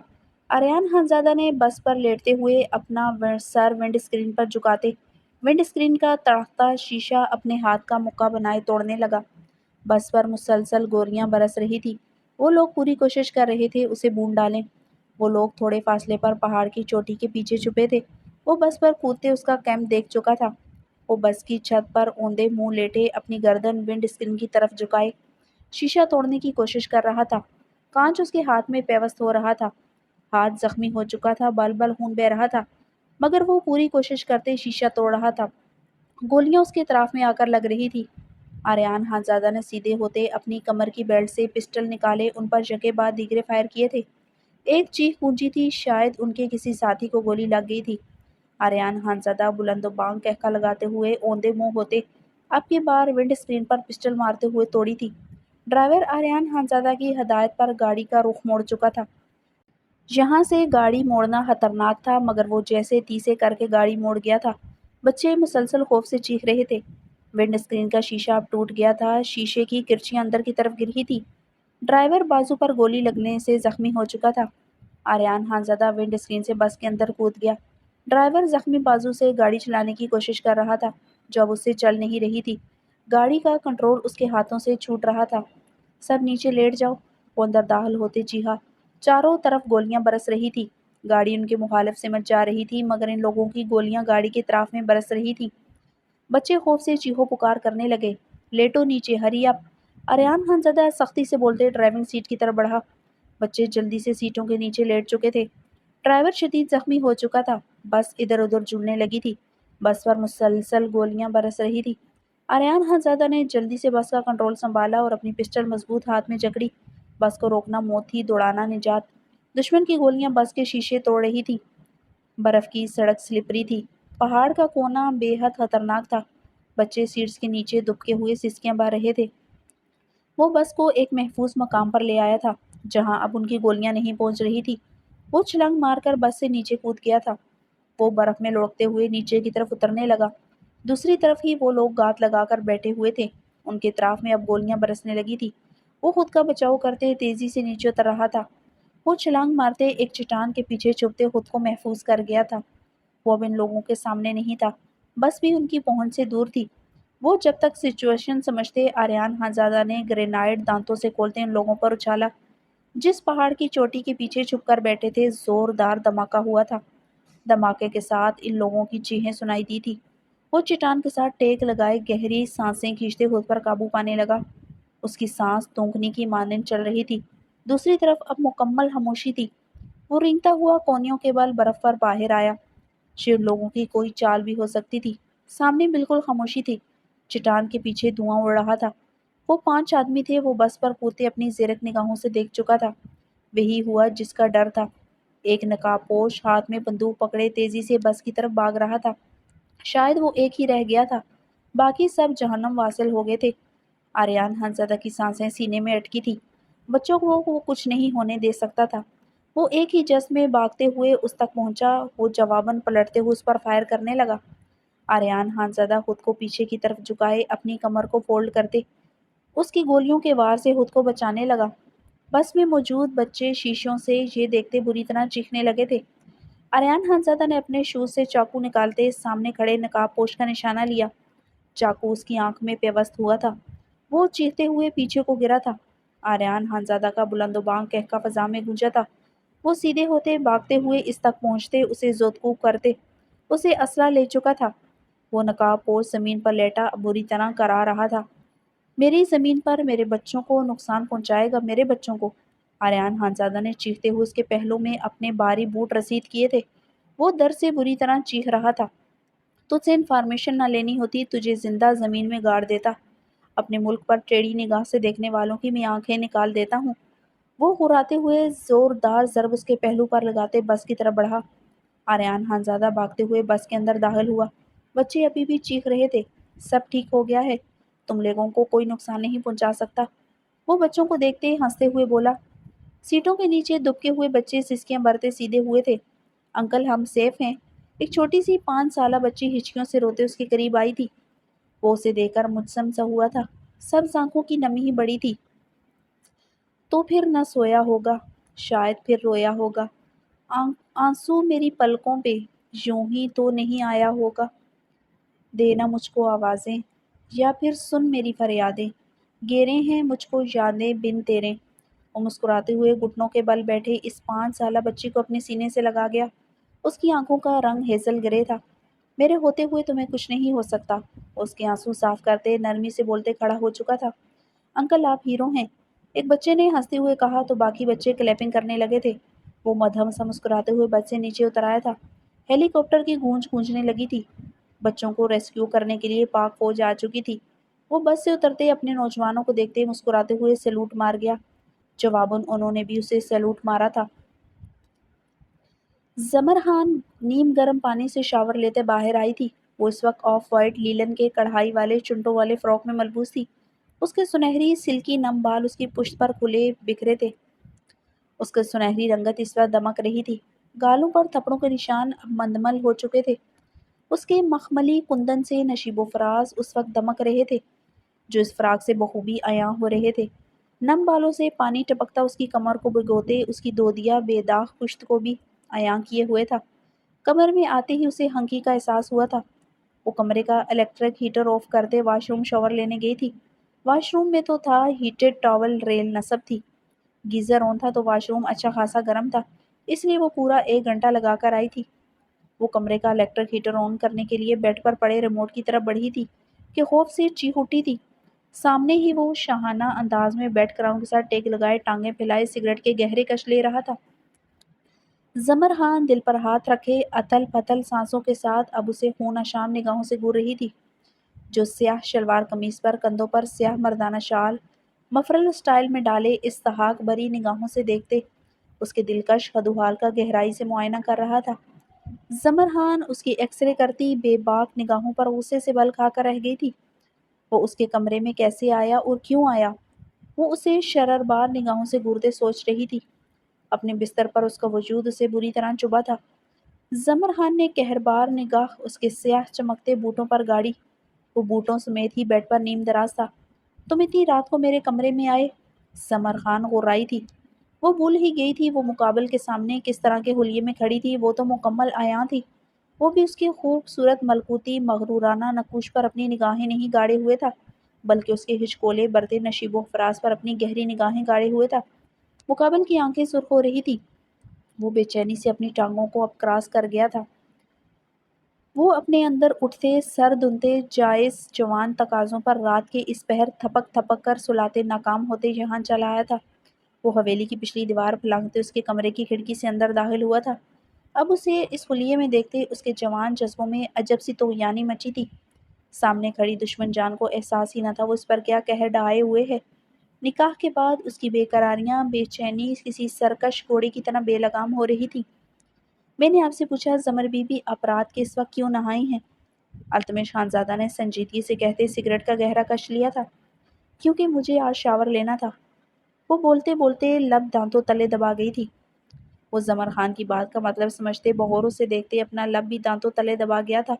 آریان خانزادہ نے بس پر لیٹتے ہوئے اپنا سر ونڈ اسکرین پر جھکاتے ونڈ اسکرین کا تڑکتا شیشہ اپنے ہاتھ کا مکہ بنائے توڑنے لگا۔ بس پر مسلسل گولیاں برس رہی تھی۔ وہ لوگ پوری کوشش کر رہے تھے اسے بھون ڈالیں۔ وہ لوگ تھوڑے فاصلے پر پہاڑ کی چوٹی کے پیچھے چھپے تھے۔ وہ بس پر کودتے اس کا کیمپ دیکھ چکا تھا۔ وہ بس کی چھت پر اوندے منہ لیٹے اپنی گردن ونڈ اسکرین کی طرف جھکائے شیشہ توڑنے کی کوشش کر رہا تھا۔ کانچ اس کے ہاتھ میں پیوست ہو رہا تھا۔ ہاتھ زخمی ہو چکا تھا، بل بل خون بہ رہا تھا، مگر وہ پوری کوشش کرتے شیشہ توڑ رہا تھا۔ گولیاں اس کے اطراف میں آ کر لگ رہی تھی۔ آریان خانزادہ نے سیدھے ہوتے اپنی کمر کی بیلٹ سے پسٹل نکالے، ان پر یکے بعد دیگرے فائر کیے تھے۔ ایک چیخ گونجی تھی، شاید ان کے کسی ساتھی کو گولی لگ گئی تھی۔ آریان خانزادہ بلند و بانگ قہقہ لگاتے ہوئے اوندے منہ ہوتے اب کی بار ونڈ اسکرین پر پسٹل مارتے ہوئے توڑی تھی۔ ڈرائیور آریان خانزادہ کی ہدایت پر گاڑی کا رخ موڑ چکا تھا۔ یہاں سے گاڑی موڑنا خطرناک تھا، مگر وہ جیسے تیسے کر کے گاڑی موڑ گیا تھا۔ بچے مسلسل خوف سے چیخ رہے تھے۔ ونڈ اسکرین کا شیشہ اب ٹوٹ گیا تھا، شیشے کی کرچیاں اندر کی طرف گر رہی تھی۔ ڈرائیور بازو پر گولی لگنے سے زخمی ہو چکا تھا۔ آریان خانزادہ ونڈ اسکرین سے بس کے اندر کود گیا۔ ڈرائیور زخمی بازو سے گاڑی چلانے کی کوشش کر رہا تھا، جو اب اس سے چل نہیں رہی تھی۔ گاڑی کا کنٹرول اس کے ہاتھوں سے چھوٹ رہا تھا۔ سب نیچے لیٹ جاؤ، وہ اندر داخل ہوتے چیخا۔ چاروں طرف گولیاں برس رہی تھی۔ گاڑی ان کے مخالف سمت جا رہی تھی، مگر ان لوگوں کی گولیاں گاڑی کے اطراف میں برس رہی تھی۔ بچے خوف سے چیخو پکار کرنے لگے، لیٹو نیچے، ہری اپ۔ آریان خانزادہ سختی سے بولتے ڈرائیونگ سیٹ کی طرف بڑھا۔ بچے جلدی سے سیٹوں کے نیچے لیٹ چکے تھے۔ ڈرائیور شدید زخمی ہو چکا تھا۔ بس ادھر ادھر جھولنے لگی تھی۔ بس پر مسلسل گولیاں برس رہی تھی۔ آریان خانزادہ نے جلدی سے بس کا کنٹرول سنبھالا اور اپنی پسٹل مضبوط ہاتھ میں جکڑی۔ بس کو روکنا موت تھی، دوڑانا نجات۔ دشمن کی گولیاں بس کے شیشے توڑ رہی تھی۔ برف کی سڑک سلپری تھی۔ پہاڑ کا کونا بے حد خطرناک تھا۔ بچے سیٹس کے نیچے دبکے ہوئے سسکیاں بھر رہے تھے۔ وہ بس کو ایک محفوظ مقام پر لے آیا تھا، جہاں اب ان کی گولیاں نہیں پہنچ رہی تھی۔ وہ چھلانگ مار کر بس سے نیچے کود گیا تھا۔ وہ برف میں لڑکتے ہوئے نیچے کی طرف اترنے لگا۔ دوسری طرف ہی وہ لوگ گات لگا کر بیٹھے ہوئے تھے۔ ان کے اطراف میں اب گولیاں برسنے لگی تھی۔ وہ خود کا بچاؤ کرتے تیزی سے نیچے اتر رہا تھا۔ وہ چھلانگ مارتے ایک چٹان کے پیچھے چھپتے خود کو محفوظ کر گیا تھا۔ وہ اب ان لوگوں کے سامنے نہیں تھا، بس بھی ان کی پہنچ سے دور تھی۔ وہ جب تک سچویشن سمجھتے، آریان خانزادہ نے گرینیڈ دانتوں سے کھولتے ان لوگوں پر اچھالا۔ جس پہاڑ کی چوٹی کے پیچھے چھپ کر بیٹھے تھے، زوردار دھماکہ ہوا تھا۔ دھماکے کے ساتھ ان لوگوں کی چیخیں سنائی دی تھی۔ وہ چٹان کے ساتھ ٹیک لگائے گہری سانسیں کھینچتے خود پر قابو پانے لگا۔ اس کی سانس تونکنے کی مانند چل رہی تھی۔ دوسری طرف اب مکمل خاموشی تھی۔ وہ رینگتا ہوا کونیوں کے بل برف پر باہر آیا۔ شیر لوگوں کی کوئی چال بھی ہو سکتی تھی۔ سامنے بالکل خاموشی تھی۔ چٹان کے پیچھے دھواں اڑ رہا تھا۔ وہ 5 آدمی تھے۔ وہ بس پر کودتے اپنی زیرک نگاہوں سے دیکھ چکا تھا۔ وہی ہوا جس کا ڈر تھا۔ ایک نقاب پوش ہاتھ میں بندوق پکڑے تیزی سے بس کی طرف بھاگ رہا تھا۔ شاید وہ ایک ہی رہ گیا تھا، باقی سب جہنم واصل ہو گئے تھے۔ آریان خانزادہ کی سانسیں سینے میں اٹکی تھی۔ بچوں کو وہ کچھ نہیں ہونے دے سکتا تھا۔ وہ ایک ہی جس میں بھاگتے ہوئے اس تک پہنچا۔ وہ جواباً پلٹتے ہوئے اس پر فائر کرنے لگا۔ آریان خانزادہ خود کو پیچھے کی طرف جھکائے اپنی کمر کو فولڈ کرتے اس کی گولیوں کے وار سے خود کو بچانے لگا۔ بس میں موجود بچے شیشوں سے یہ دیکھتے بری طرح چیخنے لگے تھے۔ آریان خانزادہ نے اپنے شوز سے چاقو نکالتے سامنے کھڑے نقاب پوش کا نشانہ لیا۔ چاقو اس کی آنکھ میں پیوست ہوا تھا۔ وہ چیختے ہوئے پیچھے کو گرا تھا۔ آریان خانزادہ کا بلند و بانگ قہقہ فضا میں گونجا تھا۔ وہ سیدھے ہوتے، بھاگتے ہوئے اس تک پہنچتے، اسے زودکوب کرتے۔ اسے اسلحہ لے چکا تھا۔ وہ نقاب پوش زمین پر لیٹا بری طرح کرا رہا تھا۔ میری زمین پر میرے بچوں کو نقصان پہنچائے گا، میرے بچوں کو۔ آریان خانزادہ نے چیختے ہوئے اس کے پہلو میں اپنے بھاری بوٹ رسید کیے تھے۔ وہ درد سے بری طرح چیخ رہا تھا۔ تجھ سے انفارمیشن نہ لینی ہوتی، تجھے زندہ زمین میں گاڑ دیتا۔ اپنے ملک پر ٹیڑھی نگاہ سے دیکھنے والوں کی میں آنکھیں نکال دیتا ہوں۔ وہ ہراتے ہوئے زوردار ضرب اس کے پہلو پر لگاتے بس کی طرف بڑھا۔ آریان خانزادہ بھاگتے ہوئے بس کے اندر داخل ہوا۔ بچے ابھی بھی چیخ رہے تھے، سب ٹھیک ہو گیا ہے، تم لوگوں کو کوئی نقصان نہیں پہنچا سکتا۔ وہ بچوں کو دیکھتے ہنستے ہوئے بولا۔ سیٹوں کے نیچے دبکے ہوئے بچے سسکیاں بھرتے سیدھے ہوئے تھے۔ انکل ہم سیف ہیں۔ ایک چھوٹی سی 5 سالہ بچی ہچکیوں سے روتے اس کے قریب آئی تھی۔ وہ اسے دیکھ کر مجسم سا ہوا تھا، سبز آنکھوں کی نمی ہی بڑی تھی۔ تو پھر نہ سویا ہوگا، شاید پھر رویا ہوگا، آنسو میری پلکوں پہ یوں ہی تو نہیں آیا ہوگا۔ دینا مجھ کو آوازیں یا پھر سن میری فریادیں، گیرے ہیں مجھ کو یادیں بن تیرے۔ وہ مسکراتے ہوئے گھٹنوں کے بل بیٹھے اس 5 سالہ بچی کو اپنے سینے سے لگا گیا۔ اس کی آنکھوں کا رنگ ہیزل گرے تھا۔ میرے ہوتے ہوئے تمہیں کچھ نہیں ہو سکتا۔ اس کے آنسو صاف کرتے نرمی سے بولتے کھڑا ہو چکا تھا۔ انکل آپ ہیرو ہیں، ایک بچے نے ہنستے ہوئے کہا تو باقی بچے کلیپنگ کرنے لگے تھے۔ وہ مدھم سا مسکراتے ہوئے بس سے نیچے اتر آیا تھا۔ ہیلی کاپٹر کی گونج گونجنے لگی تھی۔ بچوں کو ریسکیو کرنے کے لیے پاک فوج آ چکی تھی۔ وہ بس سے اترتے اپنے نوجوانوں کو دیکھتے مسکراتے ہوئے سیلوٹ مار گیا۔ جواباً انہوں نے بھی اسے سیلوٹ مارا تھا۔ زمر خان نیم گرم پانی سے شاور لیتے باہر آئی تھی۔ وہ اس وقت آف وائٹ لیلن کے کڑھائی والے چنٹوں والے فراک میں ملبوس تھی۔ اس کے سنہری سلکی نم بال اس کی پشت پر کھلے بکھرے تھے۔ اس کی سنہری رنگت اس وقت دمک رہی تھی۔ گالوں پر تھپڑوں کے نشان اب مندمل ہو چکے تھے۔ اس کے مخملی کندن سے نشیب و فراز اس وقت دمک رہے تھے، جو اس فراق سے بخوبی عیاں ہو رہے تھے۔ نم بالوں سے پانی ٹپکتا اس کی کمر کو بھگوتے اس کی دودیا بے داغ پشت کو بھی عیاں کیے ہوئے تھا۔ کمر میں آتے ہی اسے ہنکی کا احساس ہوا تھا۔ وہ کمرے کا الیکٹرک ہیٹر آف کرتے واش روم شاور لینے گئی تھی۔ واش روم میں تو تھا ہیٹڈ ٹاول ریل نصب تھی۔ گیزر آن تھا تو واش روم اچھا خاصا گرم تھا، اس لیے وہ پورا 1 گھنٹہ لگا کر آئی تھی۔ وہ کمرے کا الیکٹرک ہیٹر آن کرنے کے لیے بیڈ پر پڑے ریموٹ کی طرف بڑھی تھی کہ خوف سے چیخ اٹھی تھی۔ سامنے ہی وہ شاہانہ انداز میں بیڈ کراؤن کے ساتھ ٹیک لگائے ٹانگیں پھیلائے سگریٹ کے گہرے کش لے رہا تھا۔ زمر خان دل پر ہاتھ رکھے اتھل پتھل سانسوں کے ساتھ اب اسے خون اشام نگاہوں سے گور رہی تھی، جو سیاہ شلوار قمیص پر کندھوں پر سیاہ مردانہ شال مفرل سٹائل میں ڈالے استحقاق بری نگاہوں سے دیکھتے اس کے دلکش خدوحال کا گہرائی سے معائنہ کر رہا تھا۔ زمر خان اس کی ایکس رے کرتی بے باک نگاہوں پر غصے سے بل کھا کر رہ گئی تھی۔ وہ اس کے کمرے میں کیسے آیا اور کیوں آیا؟ وہ اسے شرربار نگاہوں سے گورتے سوچ رہی تھی۔ اپنے بستر پر اس کا وجود اسے بری طرح چبھا تھا۔ زمر خان نے قہربار نگاہ اس کے سیاہ چمکتے بوٹوں پر گاڑی۔ وہ بوٹوں سمیت ہی بیڈ پر نیم دراز تھا۔ تم اتنی رات کو میرے کمرے میں آئے؟ زمر خان غرائی تھی۔ وہ بھول ہی گئی تھی وہ مقابل کے سامنے کس طرح کے حلیے میں کھڑی تھی۔ وہ تو مکمل عیاں تھی۔ وہ بھی اس کے خوبصورت ملکوتی مغرورانہ نقوش پر اپنی نگاہیں نہیں گاڑے ہوئے تھا، بلکہ اس کے ہچکولے بڑھتے نشیب و فراز پر اپنی گہری نگاہیں گاڑے ہوئے تھا۔ مقابل کی آنکھیں سرخ ہو رہی تھی۔ وہ بے چینی سے اپنی ٹانگوں کو اب کراس کر گیا تھا۔ وہ اپنے اندر اٹھتے سر دھنتے جائز جوان تقاضوں پر رات کے اس پہر تھپک تھپک کر سلاتے ناکام ہوتے یہاں چلا آیا تھا۔ وہ حویلی کی پچھلی دیوار پھلانگتے اس کے کمرے کی کھڑکی سے اندر داخل ہوا تھا۔ اب اسے اس خلیے میں دیکھتے اس کے جوان جذبوں میں عجب سی طغیانی مچی تھی۔ سامنے کھڑی دشمن جان کو احساس ہی نہ تھا وہ اس پر کیا قہر ڈھائے ہوئے ہے۔ نکاح کے بعد اس کی بے قراریاں بے چینی کسی سرکش گھوڑے کی طرح بے لگام ہو رہی تھی۔ میں نے آپ سے پوچھا زمر بی بی آپ رات کے اس وقت کیوں نہائی ہیں؟ التمش خانزادہ نے سنجیدگی سے کہتے سگریٹ کا گہرا کش لیا تھا۔ کیونکہ مجھے آج شاور لینا تھا۔ وہ بولتے بولتے لب دانتوں تلے دبا گئی تھی۔ وہ زمر خان کی بات کا مطلب سمجھتے بغور سے دیکھتے اپنا لب بھی دانتوں تلے دبا گیا تھا۔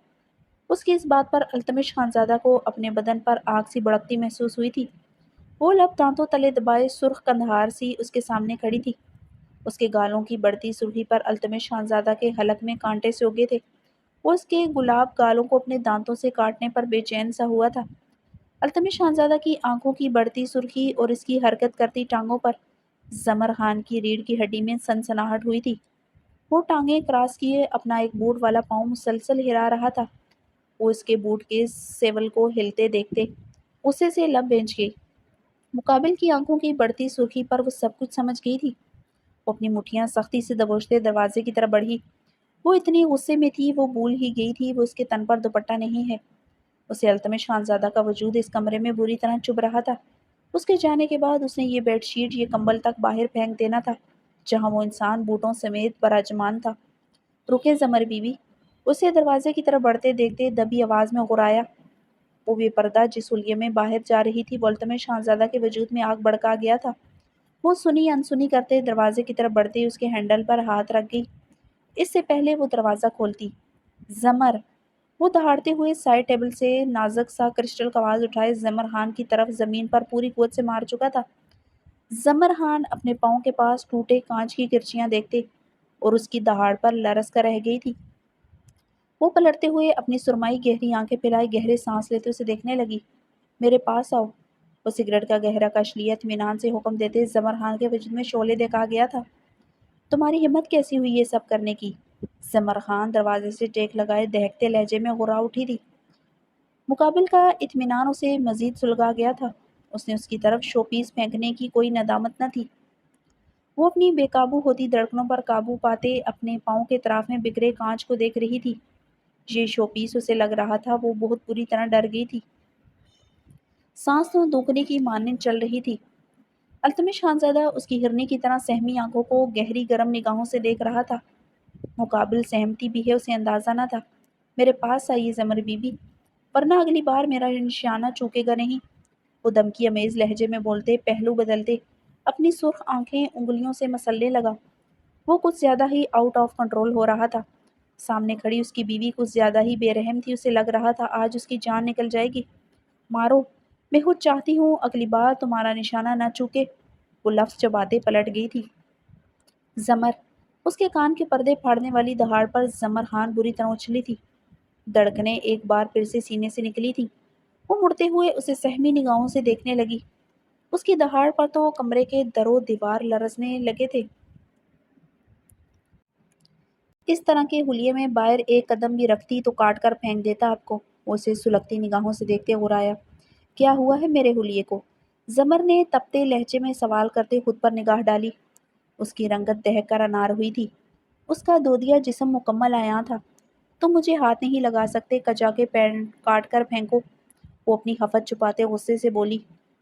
اس کی اس بات پر التمش خانزادہ کو اپنے بدن پر آگ سی بڑکتی محسوس ہوئی تھی۔ وہ لب دانتوں تلے دبائے سرخ کندھار سی اس کے سامنے کھڑی تھی۔ اس کے گالوں کی بڑھتی سرخی پر التمش خانزادہ کے حلق میں کانٹے سے اگے تھے۔ وہ اس کے گلاب گالوں کو اپنے دانتوں سے کاٹنے پر بے چین سا ہوا تھا۔ التمش خانزادہ کی آنکھوں کی بڑھتی سرخی اور اس کی حرکت کرتی ٹانگوں پر زمر خان کی ریڑھ کی ہڈی میں سنسناہٹ ہوئی تھی۔ وہ ٹانگیں کراس کیے اپنا ایک بوٹ والا پاؤں مسلسل ہلا رہا تھا۔ وہ اس کے بوٹ کے سیول کو ہلتے دیکھتے غصے سے لب بھینچ گئی۔ مقابل کی آنکھوں کی بڑھتی سرخی پر وہ سب کچھ سمجھ گئی تھی۔ وہ اپنی مٹھیاں سختی سے دبوچتے دروازے کی طرف بڑھی۔ وہ اتنی غصے میں تھی وہ بھول ہی گئی تھی وہ اس کے تن پر دوپٹہ نہیں ہے۔ اسے التمش خانزادہ کا وجود اس کمرے میں بری طرح چبھ رہا تھا۔ اس کے جانے کے بعد اس نے یہ بیڈ شیٹ یہ کمبل تک باہر پھینک دینا تھا جہاں وہ انسان بوٹوں سمیت براجمان تھا۔ رکے زمر بی بی، اسے دروازے کی طرف بڑھتے دیکھتے دبی آواز میں غرایا۔ وہ بے پردہ جس حلیے میں باہر جا رہی تھی وہ التمش خانزادہ کے وجود میں آگ بھڑکا گیا تھا۔ وہ سنی انسنی کرتے دروازے کی طرف بڑھتے اس کے ہینڈل پر ہاتھ رکھ گئی اس سے پہلے وہ دروازہ کھولتی۔ زمر وہ دہاڑتے ہوئے سائڈ ٹیبل سے نازک سا کرسٹل کا آواز اٹھائے زمر خان کی طرف زمین پر پوری قوت سے مار چکا تھا۔ زمر خان اپنے پاؤں کے پاس ٹوٹے کانچ کی کرچیاں دیکھتے اور اس کی دہاڑ پر لرز کر رہ گئی تھی۔ وہ پلٹتے ہوئے اپنی سرمائی گہری آنکھیں پھیلائے گہرے سانس لیتے اسے دیکھنے لگی۔ میرے پاس آؤ، وہ سگریٹ کا گہرا کش لیے اطمینان سے حکم دیتے زمر خان کے وجود میں شعلے دیکھا گیا تھا۔ تمہاری ہمت کیسی ہوئی یہ سب کرنے کی؟ زمر خان دروازے سے ٹیک لگائے دہکتے لہجے میں غرا اٹھی تھی۔ مقابل کا اطمینان اسے مزید سلگا گیا تھا۔ اس نے اس کی طرف شو پیس پھینکنے کی کوئی ندامت نہ تھی۔ وہ اپنی بے قابو ہوتی دھڑکنوں پر قابو پاتے اپنے پاؤں کے اطراف میں بکھرے کانچ کو دیکھ رہی تھی۔ یہ شو پیس اسے لگ رہا تھا وہ بہت بری طرح ڈر گئی تھی۔ سانس تو دھوکنے کی مانند چل رہی تھی۔ التمش خانزادہ اس کی ہرنی کی طرح سہمی آنکھوں کو گہری گرم نگاہوں سے دیکھ رہا تھا۔ مقابل سہمتی بھی ہے اسے اندازہ نہ تھا۔ میرے پاس آئیے زمر بی بی، ورنہ اگلی بار میرا نشانہ چوکے گا نہیں، وہ دھمکی امیز لہجے میں بولتے پہلو بدلتے اپنی سرخ آنکھیں انگلیوں سے مسلنے لگا۔ وہ کچھ زیادہ ہی آؤٹ آف کنٹرول ہو رہا تھا۔ سامنے کھڑی اس کی بیوی کچھ زیادہ ہی بے رحم تھی، اسے لگ رہا تھا آج اس کی جان نکل جائے گی۔ مارو، میں خود چاہتی ہوں اگلی بار تمہارا نشانہ نہ چوکے، وہ لفظ چباتے پلٹ گئی تھی۔ زمر، اس کے کان کے پردے پھاڑنے والی دہاڑ پر زمر خان بری طرح اچھلی تھی۔ دھڑکنیں ایک بار پھر سے سینے سے نکلی تھی۔ وہ مڑتے ہوئے اسے سہمی نگاہوں سے دیکھنے لگی۔ اس کی دہاڑ پر تو کمرے کے در و دیوار لرزنے لگے تھے۔ اس طرح کے حلیے میں باہر ایک قدم بھی رکھتی تو کاٹ کر پھینک دیتا آپ کو، وہ اسے سلگتی نگاہوں سے دیکھتے غرایا۔ کیا ہوا ہے میرے حلیے کو؟ زمر نے تپتے لہجے میں سوال کرتے خود پر نگاہ ڈالی۔ اس کی رنگت دہک کر انار ہوئی تھی۔ اس کا دودیا جسم مکمل عیاں تھا۔ تم مجھے ہاتھ نہیں لگا سکتے، کچا کے پینٹ کاٹ کر پھینکو، وہ اپنی خفت چھپاتے غصے سے بولی۔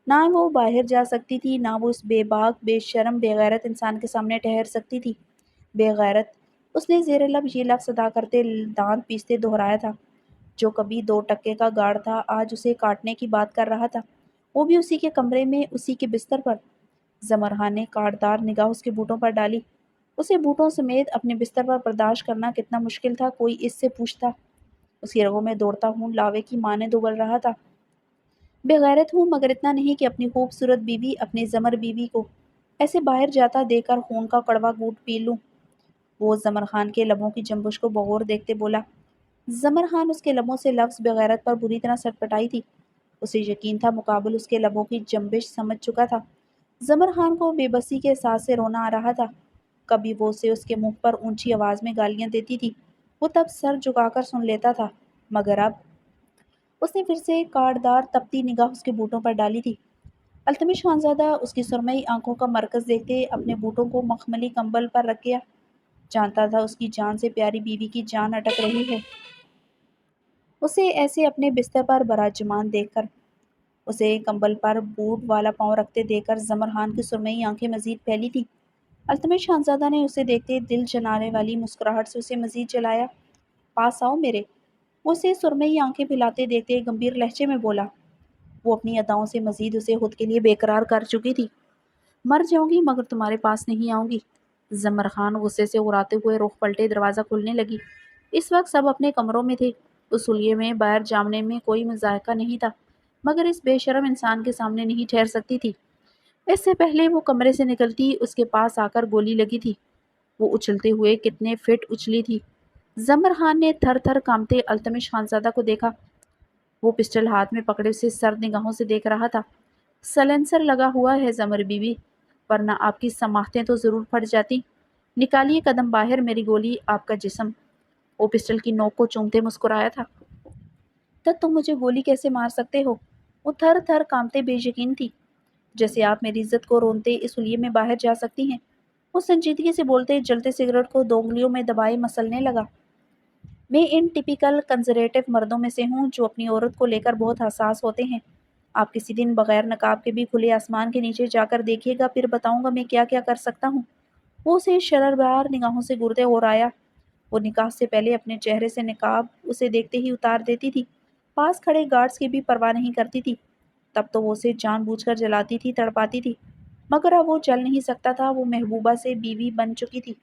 نہ وہ باہر جا سکتی تھی، نہ وہ اس بے باک بے شرم بے غیرت انسان کے سامنے ٹھہر سکتی تھی۔ بے غیرت، اس نے زیر لب یہ لفظ ادا کرتے دانت پیستے دہرایا تھا۔ جو کبھی 2 ٹکے کا گارڈ تھا آج اسے کاٹنے کی بات کر رہا تھا، وہ بھی اسی کے کمرے میں اسی کے بستر پر۔ زمر خان نے کاٹدار نگاہ اس کے بوٹوں پر ڈالی۔ اسے بوٹوں سمیت اپنے بستر پر برداشت کرنا کتنا مشکل تھا کوئی اس سے پوچھتا۔ اس کی رگوں میں دوڑتا خون لاوے کی مانند ابل رہا تھا۔ بے غیرت ہوں مگر اتنا نہیں کہ اپنی خوبصورت بیوی اپنی زمر بیوی کو ایسے باہر جاتا دیکھ کر خون کا کڑوا گھونٹ پی لوں۔ وہ زمر خان کے لبوں کی جنبش کو بغور دیکھتے بولا۔ زمر خان اس کے لبوں سے لفظ بے غیرت پر بری طرح سٹپٹائی تھی۔ اسے یقین تھا مقابل اس کے لبوں کی جنبش سمجھ چکا تھا۔ زمر خان کو بے بسی کے احساس سے رونا آ رہا تھا۔ کبھی وہ اسے اس کے منہ پر اونچی آواز میں گالیاں دیتی تھی، وہ تب سر جھکا کر سن لیتا تھا، مگر اب اس نے پھر سے کاٹدار تپتی نگاہ اس کے بوٹوں پر ڈالی تھی۔ التمش خانزادہ اس کی سرمئی آنکھوں کا مرکز دیکھتے اپنے بوٹوں کو مخملی کمبل پر رکھ گیا۔ جانتا تھا اس کی جان سے پیاری بیوی کی جان اٹک رہی ہے۔ اسے ایسے اپنے بستر پر براجمان دیکھ کر، اسے کمبل پر بوٹ والا پاؤں رکھتے دیکھ کر زمر خان کی سرمئی آنکھیں مزید پھیلی تھی۔ التمش خانزادہ نے اسے دیکھتے دل جلانے والی مسکراہٹ سے اسے مزید جلایا۔ پاس آؤ میرے، وہ اسے سرمئی آنکھیں پھیلاتے دیکھتے گمبھیر لہجے میں بولا۔ وہ اپنی اداؤں سے مزید اسے خود کے لیے بےقرار کر چکی تھی۔ مر جاؤں گی مگر تمہارے پاس نہیں آؤں گی، زمر خان غصے سے اڑاتے ہوئے رخ پلٹے دروازہ کھولنے لگی۔ اس وقت سب اپنے کمروں میں تھے۔ اس حلیے میں باہر جامنے میں کوئی مذائقہ نہیں تھا، مگر اس بے شرم انسان کے سامنے نہیں ٹھہر سکتی تھی۔ اس سے پہلے وہ کمرے سے نکلتی اس کے پاس آ کر گولی لگی تھی۔ وہ اچھلتے ہوئے کتنے فٹ اچھلی تھی۔ زمر خان نے تھر تھر کانپتے التمش خانزادہ کو دیکھا۔ وہ پسٹل ہاتھ میں پکڑے اسے سرد نگاہوں سے دیکھ رہا تھا۔ سلنسر لگا ہوا ہے زمر بیوی، ورنہ آپ کی سماختیں تو ضرور پھٹ جاتی۔ نکالیے قدم باہر، میری گولی آپ کا جسم، وہ پسٹل کی نوک کو چومتے مسکرایا تھا۔ تب تم مجھے گولی کیسے مار سکتے ہو؟ وہ تھر تھر کانپتے بے یقین تھی۔ جیسے آپ میری عزت کو رونتے اس حلیے میں باہر جا سکتی ہیں، وہ سنجیدگی سے بولتے جلتے سگریٹ کو 2 انگلیوں میں دبائے مسلنے لگا۔ میں ان ٹپیکل کنزرویٹو مردوں میں سے ہوں جو اپنی عورت کو لے کر بہت حساس ہوتے ہیں۔ آپ کسی دن بغیر نقاب کے بھی کھلے آسمان کے نیچے جا کر دیکھیے گا، پھر بتاؤں گا میں کیا کیا کر سکتا ہوں۔ وہ اسے شرربار نگاہوں سے گرتے ہو رایا۔ وہ نکاح سے پہلے اپنے چہرے سے نقاب اسے دیکھتے ہی اتار دیتی تھی، پاس کھڑے گارڈز کی بھی پرواہ نہیں کرتی تھی۔ تب تو وہ اسے جان بوجھ کر جلاتی تھی، تڑپاتی تھی، مگر اب وہ جل نہیں سکتا تھا، وہ محبوبہ سے بیوی بن چکی تھی۔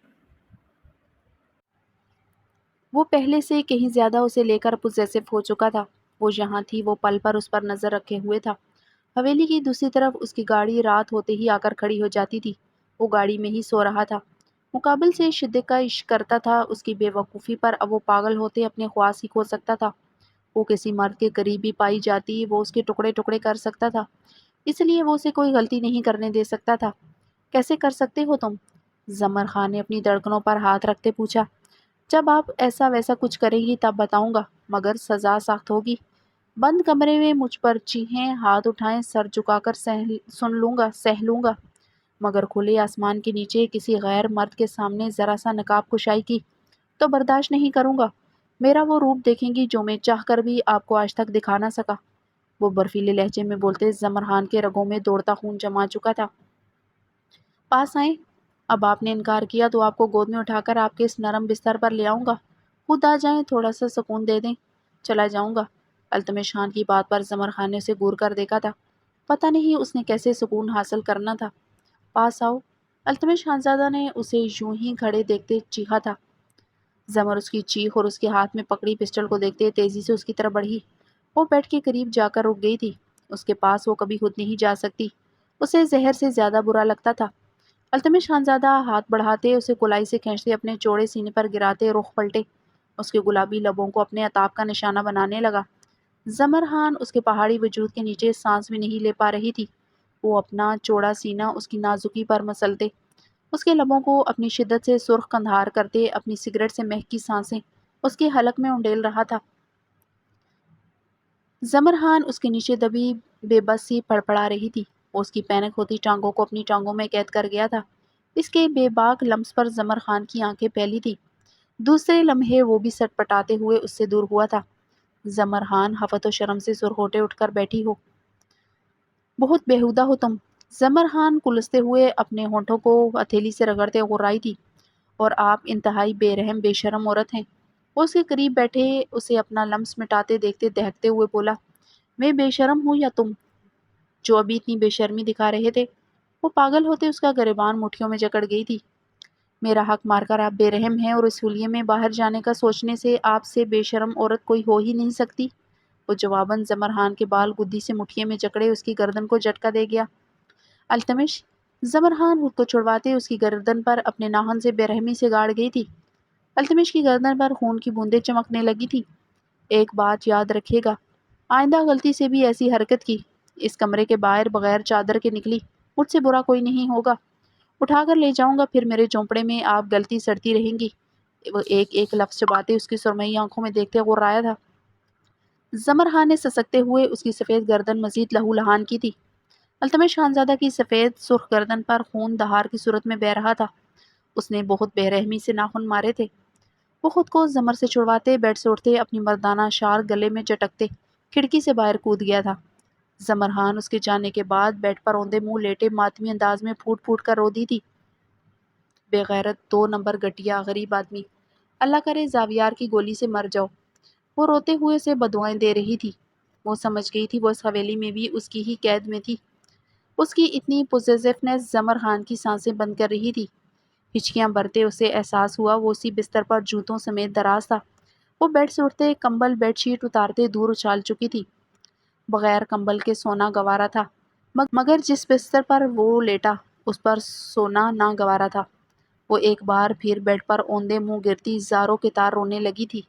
وہ پہلے سے کہیں زیادہ اسے لے کر پوزیسو ہو چکا تھا۔ وہ جہاں تھی وہ پل پر اس پر نظر رکھے ہوئے تھا۔ حویلی کی دوسری طرف اس کی گاڑی رات ہوتے ہی آ کر کھڑی ہو جاتی تھی۔ وہ گاڑی میں ہی سو رہا تھا۔ مقابل سے شدت کا عشق کرتا تھا۔ اس کی بے وقوفی پر اب وہ پاگل ہوتے اپنے خواص ہی کھو سکتا تھا۔ وہ کسی مرد کے قریب بھی پائی جاتی وہ اس کے ٹکڑے ٹکڑے کر سکتا تھا، اس لیے وہ اسے کوئی غلطی نہیں کرنے دے سکتا تھا۔ کیسے کر سکتے ہو تم؟ زمر خان نے اپنی دھڑکنوں پر ہاتھ رکھتے پوچھا۔ جب آپ ایسا ویسا کچھ کریں گی تب بتاؤں گا، مگر سزا سخت ہوگی۔ بند کمرے میں مجھ پر چیخیں، ہاتھ اٹھائیں، سر جھکا کر سہ لوں گا، مگر کھلے آسمان کے نیچے کسی غیر مرد کے سامنے ذرا سا نقاب کشائی کی تو برداشت نہیں کروں گا۔ میرا وہ روپ دیکھیں گی جو میں چاہ کر بھی آپ کو آج تک دکھا نہ سکا۔ وہ برفیلے لہجے میں بولتے زمر خان کے رگوں میں دوڑتا خون جما چکا تھا۔ پاس آئیں، اب آپ نے انکار کیا تو آپ کو گود میں اٹھا کر آپ کے اس نرم بستر پر لے آؤں گا۔ خود آ جائیں، تھوڑا سا سکون دے دیں، چلا جاؤں گا۔ التمش خان کی بات پر زمر خان نے اسے گور کر دیکھا تھا۔ پتہ نہیں اس نے کیسے سکون حاصل کرنا تھا۔ پاس آؤ، التمش خانزادہ نے اسے یوں ہی کھڑے دیکھتے چیخا تھا۔ زمر اس کی چیخ اور اس کے ہاتھ میں پکڑی پسٹل کو دیکھتے تیزی سے اس کی طرف بڑھی۔ وہ بیڈ کے قریب جا کر رک گئی تھی۔ اس کے پاس وہ کبھی خود نہیں جا سکتی، اسے زہر سے زیادہ برا لگتا تھا۔ التمش خانزادہ ہاتھ بڑھاتے، اسے کلائی سے کھینچتے، اپنے چوڑے سینے پر گراتے رخ پلٹے، اس کے گلابی لبوں کو اپنے عتاب کا نشانہ بنانے لگا۔ زمر خان اس کے پہاڑی وجود کے نیچے سانس بھی نہیں لے پا رہی تھی۔ وہ اپنا چوڑا سینہ اس کی نازکی پر مسلتے، اس کے لبوں کو اپنی شدت سے سرخ کندھار کرتے، اپنی سگریٹ سے مہکی سانسیں اس کے حلق میں انڈیل رہا تھا۔ زمر خان اس کے نیچے دبی بے بس سی پڑپڑا رہی تھی۔ وہ اس کی پینک ہوتی ٹانگوں کو اپنی ٹانگوں میں قید کر گیا تھا۔ اس کے بے باک لمس پر زمر خان کی آنکھیں پھیلی تھی۔ دوسرے لمحے وہ بھی سٹ پٹاتے ہوئے اس سے دور ہوا تھا۔ زمر خان حفت و شرم سے سرخوٹے اٹھ کر بیٹھی ہو، بہت بیہودہ ہو تم۔ زمر خان کلستے ہوئے اپنے ہونٹوں کو ہتھیلی سے رگڑتے غرائی تھی۔ اور آپ انتہائی بے رحم بے شرم عورت ہیں۔ وہ اس کے قریب بیٹھے اسے اپنا لمس مٹاتے دیکھتے دہکتے ہوئے بولا، میں بے شرم ہوں یا تم جو ابھی اتنی بے شرمی دکھا رہے تھے؟ وہ پاگل ہوتے اس کا گریبان مٹھیوں میں جکڑ گئی تھی۔ میرا حق مار کر آپ بے رحم ہیں اور اس حلیے میں باہر جانے کا سوچنے سے آپ سے بے شرم عورت کوئی ہو ہی نہیں سکتی۔ وہ جواباً زمر خان کے بال گدی سے مٹھیے میں جکڑے اس کی گردن کو جھٹکا دے گیا۔ التمش، زمر خان خود کو چھڑواتے اس کی گردن پر اپنے ناخن سے بے رحمی سے گاڑ گئی تھی۔ التمش کی گردن پر خون کی بوندیں چمکنے لگی تھی۔ ایک بات یاد رکھیے گا، آئندہ غلطی سے بھی ایسی حرکت کی، اس کمرے کے باہر بغیر چادر کے نکلی، مجھ سے برا کوئی نہیں ہوگا، اٹھا کر لے جاؤں گا، پھر میرے چونپڑے میں آپ گلتی سڑتی رہیں گی۔ وہ ایک ایک لفظ چباتے اس کی سرمئی آنکھوں میں دیکھتے غرایا تھا۔ زمر خان نے سسکتے ہوئے اس کی سفید گردن مزید لہو لہان کی تھی۔ التمش خانزادہ کی سفید سرخ گردن پر خون دہار کی صورت میں بہہ رہا تھا۔ اس نے بہت بے رحمی سے ناخن مارے تھے۔ وہ خود کو زمر سے چھڑواتے، بیڈ سے اٹھتے، اپنی مردانہ شال گلے میں چٹکتے کھڑکی سے باہر کود گیا تھا۔ زمر خان اس کے جانے کے بعد بیڈ پر اوندے منہ لیٹے ماتمی انداز میں پھوٹ پھوٹ کر رو دی تھی۔ بے غیرت، 2 نمبر گھٹیا، غریب آدمی، اللہ کرے زاویار کی گولی سے مر جاؤ۔ وہ روتے ہوئے اسے بددعائیں دے رہی تھی۔ وہ سمجھ گئی تھی وہ اس حویلی میں بھی اس کی ہی قید میں تھی۔ اس کی اتنی پوزیسونیس زمر خان کی سانسیں بند کر رہی تھی۔ ہچکیاں بھرتے اسے احساس ہوا وہ اسی بستر پر جوتوں سمیت دراز تھا۔ وہ بیڈ سے اٹھتے، کمبل بیڈ شیٹ اتارتے دور اچھال چکی تھی۔ بغیر کمبل کے سونا گوارا تھا، مگر جس بستر پر وہ لیٹا اس پر سونا ناگوارا تھا۔ وہ ایک بار پھر بیڈ پر اوندے منہ گرتی زاروں کے تار رونے لگی تھی۔